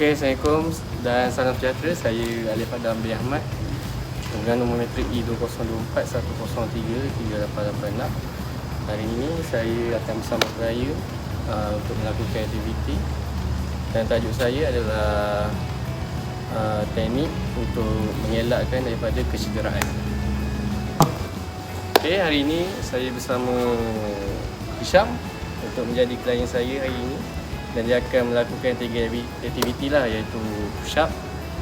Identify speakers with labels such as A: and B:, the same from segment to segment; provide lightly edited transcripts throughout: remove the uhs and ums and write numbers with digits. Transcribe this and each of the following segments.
A: Okay, Assalamualaikum dan salam sejahtera. Saya Alif Adam bin Ahmad dengan nombor metrik E202410333886. Hari ini saya akan bersama Raya untuk melakukan aktiviti, dan tajuk saya adalah teknik untuk mengelakkan daripada kecederaan. Okay, hari ini saya bersama Hisham untuk menjadi klien saya hari ini, dan dia akan melakukan 3 aktiviti lah, iaitu push up,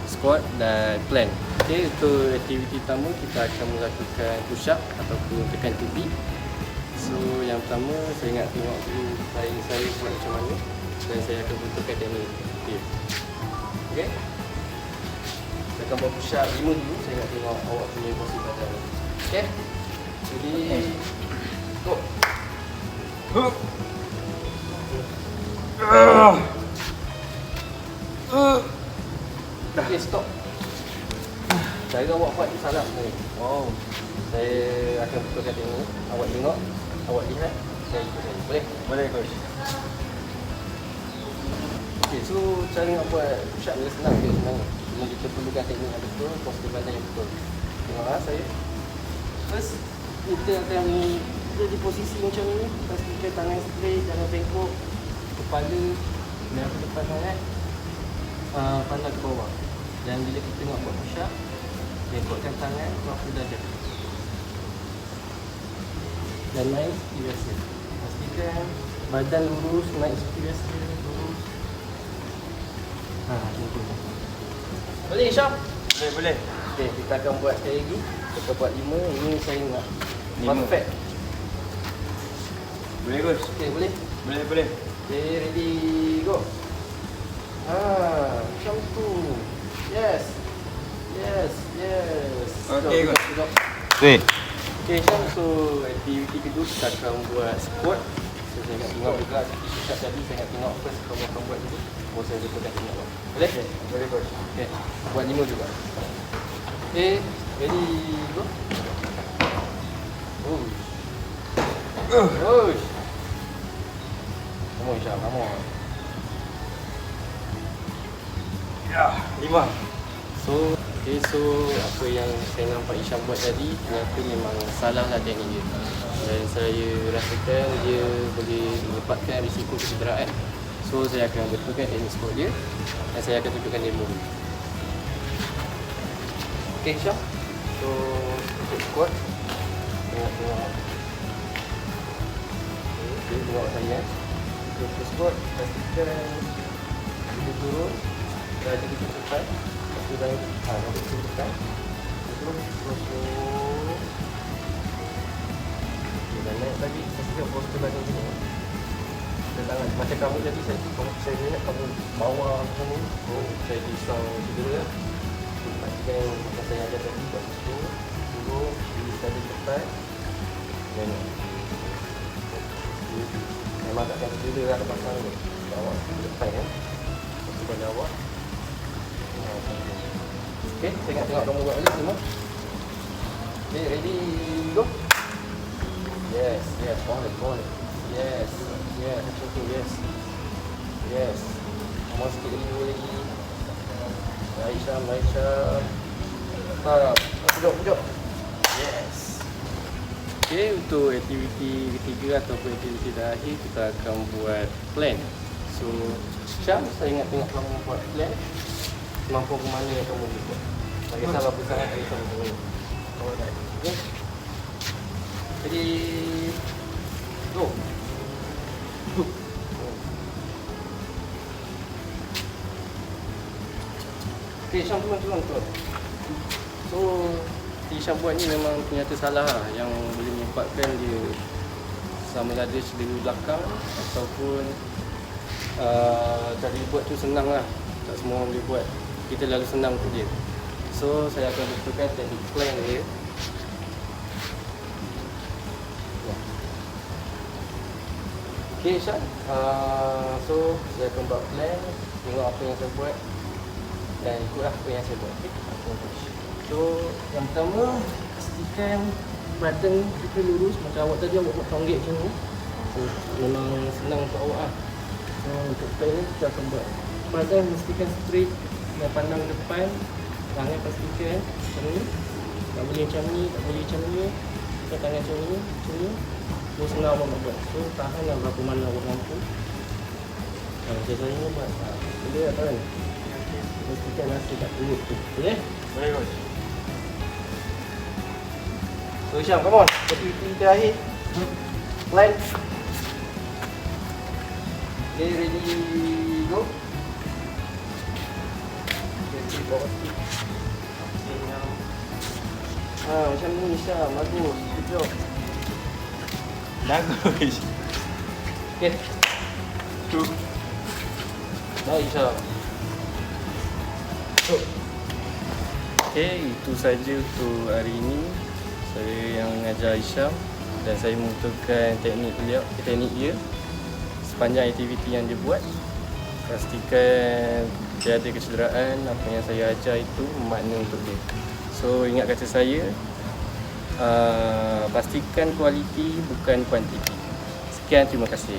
A: squat dan plank. Okay, untuk aktiviti pertama kita akan melakukan push up ataupun tekan tepi. So yang pertama saya nak tengok dulu klien saya buat macam mana, dan saya akan bentukkan teknik dia. Okay, saya akan buat push up 5 dulu. Saya nak tengok awak punya posisi badan. Okay, jadi go. Okay, stop. Cara awak buat ni salah sebenarnya. Wow. Saya akan betulkan tengok. Awak tengok, awak lihat, saya ikut saya. Boleh? Boleh, coach. Okay, so cara nak buat push up ni senang je sebenarnya. Cuma kita perlukan teknik yang betul, postur badan yang betul. Tengok saya. First, kita akan di posisi macam ni. Pastikan tangan straight, jangan bengkok. Kepala dan ke depan sangat, pandang ke bawah. Dan bila kita nak buat push up, bengkokkan tangan ke dada dan naik seperti biasa. Pastikan badan lurus, naik seperti biasa, lurus. Macam tu. Boleh, Syam?
B: Boleh, boleh.
A: Okay, kita akan buat sekali lagi. Kita buat 5. Ini saya nak
B: 5.
A: perfect.
B: Boleh, coach?
A: Okay, boleh?
B: Boleh, boleh.
A: Okay, ready, go. Macam tu. Yes. Yes, yes.
B: Okay,
A: Go,
B: coach.
A: go.
B: Wait.
A: Okay, Syam, so aktiviti kedua kita akan buat squat. So saya nak tengok juga push up tadi, saya nak tengok first kamu akan buat dulu. Baru saya betulkan tengok awak. Boleh? Okay. Boleh, coach. Okay, buat 5 juga. Okay, ready, go. Push. Come on, Syam, come on.
B: Ya, 5.
A: So apa yang saya nampak Hisham buat tadi ternyata memang salah lah teknik dia, dan saya rasakan dia boleh menyebabkan risiko kecederaan. So saya akan betulkan teknik squat dia, dan saya akan tunjukkan demo dulu. Okay, Hisham, so untuk squat tengok. Okay, tengok saya. Untuk squat pastikan kita turun, dada kita tekan. Sudah nanti kita tekan. Terus kita naik lagi. Pastikan postur badan kita. Kita tangan macam kamu tadi, saya ingat kamu bawa macam ni. Saya risau cedera. Pastikan macam saya ajar tadi, buat postur turun, diri dada tekan. Dan memang takkan cedera ada pasang ni. Awak depan kan. Postur badan awak. Okay, saya nak tengok kamu buat balik semua. Okay, ready, go. Yes, boleh. Yes, macam tu, yes. More sikit lagi, boleh lagi. Baik, Syam. Pujok. Yes. Okay, untuk aktiviti ketiga ataupun aktiviti terakhir, kita akan buat plank. So, Syam, saya nak tengok kamu buat plank. Mampu ke mana yang kamu boleh buat. Tak kisah berapa sangat, tak kisah berapa banyak. Alright. Okay. Jadi, go. Okay, Syam, turun. So, Syam buat ni memang ternyata salah lah, yang boleh menyebabkan dia sama ada cedera belakang ataupun cara buat tu senang lah. Tak semua orang boleh buat. Kita lalu senang untuk dia. So saya akan betulkan teknik plank dia. Okay, Syam. So saya akan buat plank. Tengok apa yang saya buat dan ikutlah apa yang saya buat. Okay? So yang pertama, pastikan badan kita lurus. Macam awak tadi, awak buat tonggek macam ni. So memang senang untuk awak lah. So untuk plank ni kita akan buat badan mestikan straight dan pandang depan. Tangan pastikan macam ni. Tak boleh macam ni, tak boleh macam ni. Tangan macam ni, macam ni. Ni senang pun nak buat. So tahanlah berapa mana awak mampu. Macam saya ni buat. Boleh tak kan? Pastikan rasa kat perut tu. Boleh?
B: Boleh coach.
A: So Syam, come on. Aktiviti terakhir. Plan. Okay, ready, go. Okay, bawa sikit. Macam ni Syam, bagus. Good job.
B: Bagus.
A: Okay.
B: Tu.
A: Baik Syam. Okay, itu saja untuk hari ini. Saya yang mengajar Isyam dan saya membutuhkan teknik dia sepanjang aktiviti yang dia buat. Pastikan tiada kecederaan, apa yang saya ajar itu bermakna untuk dia. So ingat kata saya, pastikan kualiti bukan kuantiti. Sekian, terima kasih.